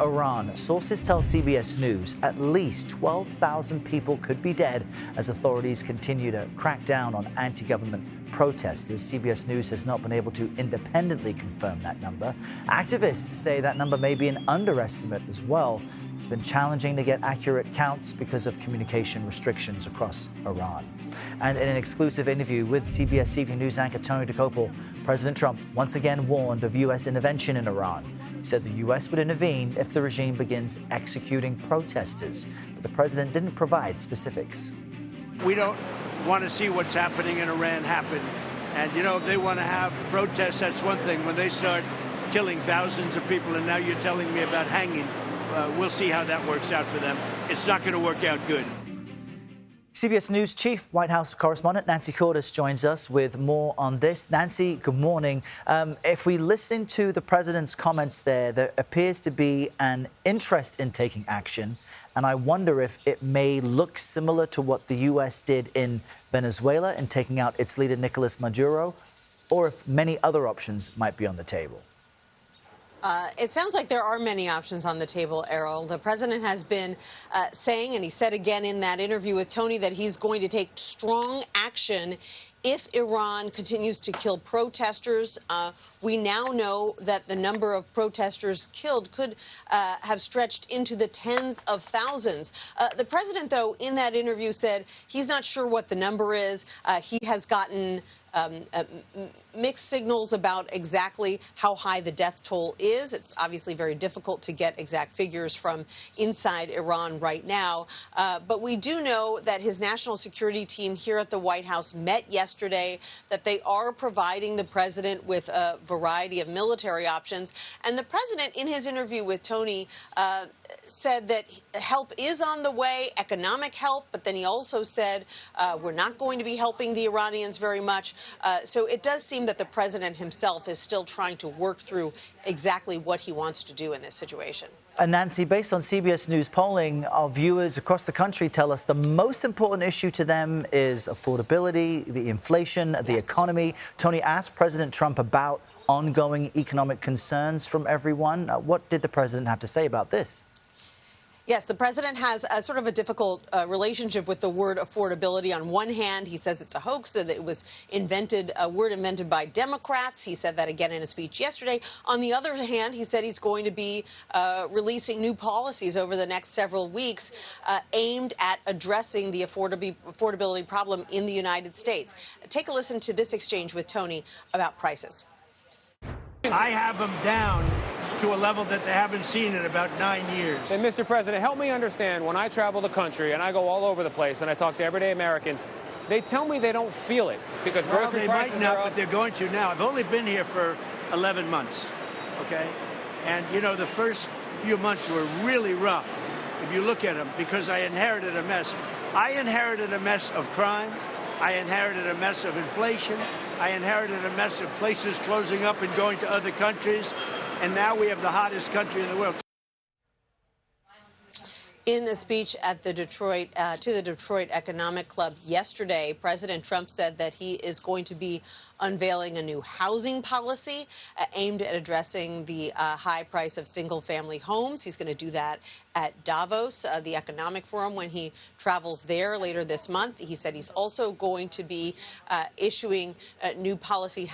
Iran, sources tell CBS News at least 12,000 people could be dead as authorities continue to crack down on anti-government protesters. CBS News has not been able to independently confirm that number. Activists say that number may be an underestimate as well. It's been challenging to get accurate counts because of communication restrictions across Iran. And in an exclusive interview with CBS Evening News anchor Tony Dokoupil, President Trump once again warned of U.S. intervention in Iran. He said the U.S. would intervene if the regime begins executing protesters, but the president didn't provide specifics. We don't want to see what's happening in Iran happen. And, you know, if they want to have protests, that's one thing. When they start killing thousands of people, and now you're telling me about hanging, we'll see how that works out for them. It's not going to work out good. CBS News Chief White House correspondent Nancy Cordes joins us with more on this. Nancy, good morning. If we listen to the president's comments there appears to be an interest in taking action. And I wonder if it may look similar to what the U.S. did in Venezuela in taking out its leader, Nicolas Maduro, or if many other options might be on the table. It sounds like there are many options on the table, Errol. The president has been saying, and he said again in that interview with Tony, that he's going to take strong action if Iran continues to kill protesters. We now know that the number of protesters killed could have stretched into the tens of thousands. The president, though, in that interview said he's not sure what the number is. He has gotten mixed signals about exactly how high the death toll is. It's obviously very difficult to get exact figures from inside Iran right now. But we do know that his national security team here at the White House met yesterday, that they are providing the president with a variety of military options. And the president, in his interview with Tony, said that help is on the way, economic help, but then he also said we're not going to be helping the Iranians very much. So it does seem that the president himself is still trying to work through exactly what he wants to do in this situation. And Nancy, based on CBS News polling, our viewers across the country tell us the most important issue to them is affordability, the inflation, the economy. Tony asked President Trump about ongoing economic concerns from everyone. What did the president have to say about this? Yes, the president has a sort of a difficult relationship with the word affordability. On one hand, he says it's a hoax, that it was invented, a word invented by Democrats. He said that again in a speech yesterday. On the other hand, he said he's going to be releasing new policies over the next several weeks aimed at addressing the affordability problem in the United States. Take a listen to this exchange with Tony about prices. I have them down to a level that they haven't seen in about 9 years. And Mr. President, help me understand, when I travel the country and I go all over the place and I talk to everyday Americans, they tell me they don't feel it because grocery they prices might not, are up. but they're going to now. I've only been here for 11 months, okay? And, you know, the first few months were really rough, if you look at them, because I inherited a mess. I inherited a mess of crime. I inherited a mess of inflation. I inherited a mess of places closing up and going to other countries. And now we have the hottest country in the world. In a speech at the Detroit Economic Club yesterday, President Trump said that he is going to be unveiling a new housing policy aimed at addressing the high price of single-family homes. He's going to do that at Davos, the economic forum, when he travels there later this month. He said he's also going to be issuing new policies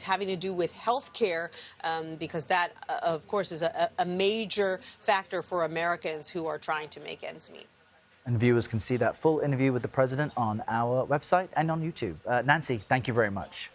having to do with health care, because that, of course, is a major factor for Americans who are trying to make ends meet. And viewers can see that full interview with the president on our website and on YouTube. Nancy, thank you very much.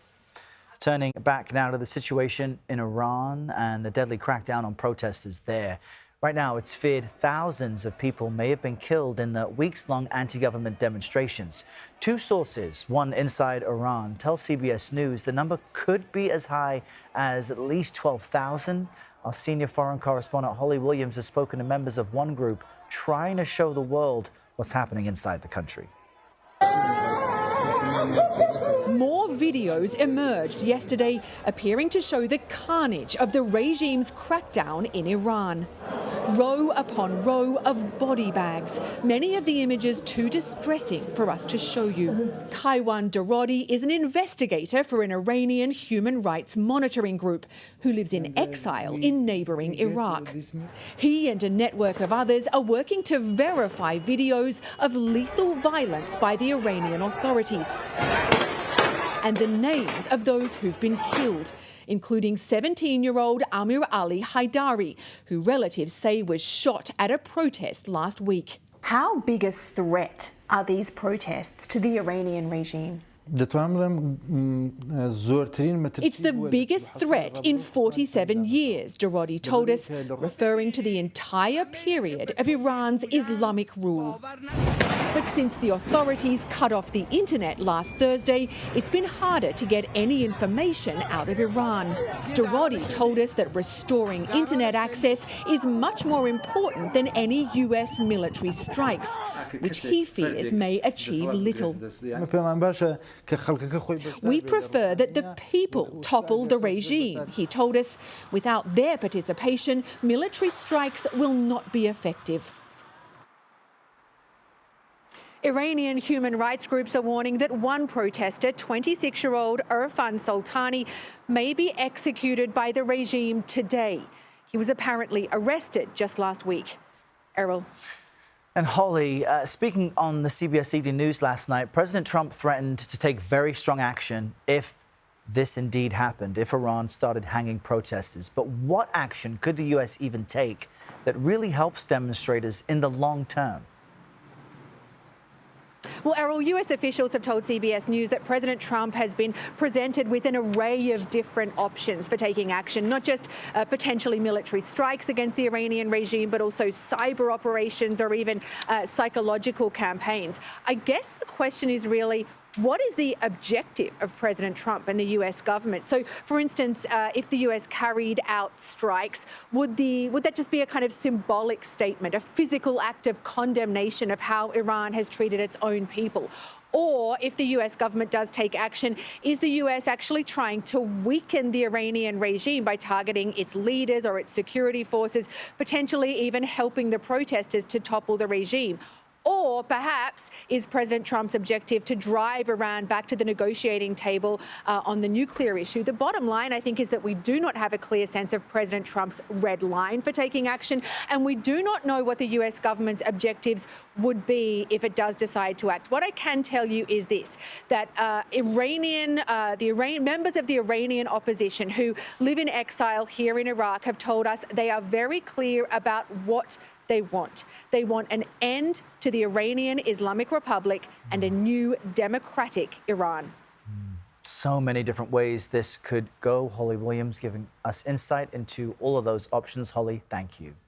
Turning back now to the situation in Iran and the deadly crackdown on protesters there. Right now, it's feared thousands of people may have been killed in the weeks-long anti-government demonstrations. Two sources, one inside Iran, tell CBS News the number could be as high as at least 12,000. Our senior foreign correspondent, Holly Williams, has spoken to members of one group trying to show the world what's happening inside the country. More videos emerged yesterday appearing to show the carnage of the regime's crackdown in Iran. row upon row of body bags, many of the images too distressing for us to show you. Kaiwan Dorodi is an investigator for an Iranian human rights monitoring group who lives in exile in neighbouring Iraq. He and a network of others are working to verify videos of lethal violence by the Iranian authorities and the names of those who've been killed, including 17-year-old Amir Ali Haidari, who relatives say was shot at a protest last week. How big a threat are these protests to the Iranian regime? It's the biggest threat in 47 years, Dorodi told us, referring to the entire period of Iran's Islamic rule. But since the authorities cut off the internet last Thursday, it's been harder to get any information out of Iran. Dorodi told us that restoring internet access is much more important than any US military strikes, which he fears may achieve little. We prefer that the people topple the regime, he told us. Without their participation, military strikes will not be effective. Iranian human rights groups are warning that one protester, 26-year-old Irfan Soltani, may be executed by the regime today. He was apparently arrested just last week. Errol. And Holly, speaking on the CBS Evening News last night, President Trump threatened to take very strong action if this indeed happened, if Iran started hanging protesters. But what action could the U.S. even take that really helps demonstrators in the long term? Well, Errol, US officials have told CBS News that President Trump has been presented with an array of different options for taking action, not just potentially military strikes against the Iranian regime, but also cyber operations or even psychological campaigns. I guess the question is really, what is the objective of President Trump and the US government? So, for instance, if the US carried out strikes, would that just be a kind of symbolic statement, a physical act of condemnation of how Iran has treated its own people? Or if the US government does take action, is the US actually trying to weaken the Iranian regime by targeting its leaders or its security forces, potentially even helping the protesters to topple the regime? Or perhaps is President Trump's objective to drive Iran back to the negotiating table on the nuclear issue? The bottom line, I think, is that we do not have a clear sense of President Trump's red line for taking action, and we do not know what the US government's objectives would be if it does decide to act. What I can tell you is this, that members of the Iranian opposition who live in exile here in Iraq have told us they are very clear about what they want. They want an end to the Iranian Islamic Republic and a new democratic Iran. So many different ways this could go. Holly Williams giving us insight into all of those options. Holly, thank you.